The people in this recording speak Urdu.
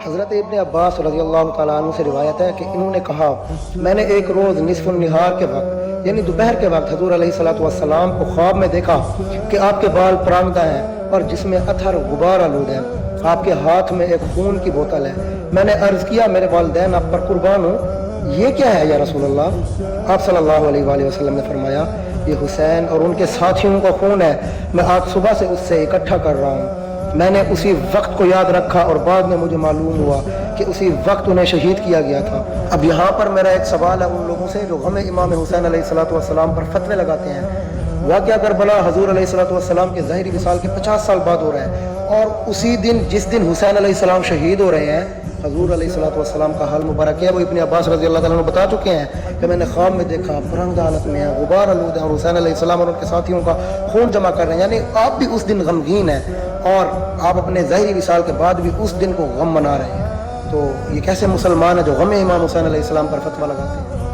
حضرت ابن عباس رضی اللہ تعالیٰ عنہ سے روایت ہے کہ انہوں نے کہا میں نے ایک روز نصف النہار کے وقت یعنی دوپہر کے وقت حضور علیہ الصلوۃ والسلام کو خواب میں دیکھا کہ آپ کے بال پرانگدہ ہیں اور جس میں اتھر غبار آلود ہے، آپ کے ہاتھ میں ایک خون کی بوتل ہے۔ میں نے عرض کیا میرے والدین آپ پر قربان ہوں، یہ کیا ہے یا رسول اللہ؟ آپ صلی اللہ علیہ وآلہ وسلم نے فرمایا یہ حسین اور ان کے ساتھیوں کا خون ہے، میں آج صبح سے اس سے اکٹھا کر رہا ہوں۔ میں نے اسی وقت کو یاد رکھا اور بعد میں مجھے معلوم ہوا کہ اسی وقت انہیں شہید کیا گیا تھا۔ اب یہاں پر میرا ایک سوال ہے ان لوگوں سے جو غم امام حسین علیہ الصلوۃ والسلام پر فتوے لگاتے ہیں۔ واقعہ کربلا حضور علیہ الصلوۃ والسلام کے ظاہری وصال کے 50 سال بعد ہو رہا ہے، اور اسی دن جس دن حسین علیہ السلام شہید ہو رہے ہیں حضور علیہ الصلوۃ والسلام کا حال مبارک ہے وہ ابن عباس رضی اللہ تعالیٰ عنہ بتا چکے ہیں کہ میں نے خواب میں دیکھا پرنگدہ حالت میں ہے، غبار آلود ہے، اور حسین علیہ السلام اور ان کے ساتھیوں کا خون جمع کر رہے ہیں۔ یعنی آپ بھی اس دن غمگین ہیں اور آپ اپنے ظاہری وصال کے بعد بھی اس دن کو غم منا رہے ہیں، تو یہ کیسے مسلمان ہیں جو غم امام حسین علیہ السلام پر فتویٰ لگاتے ہیں؟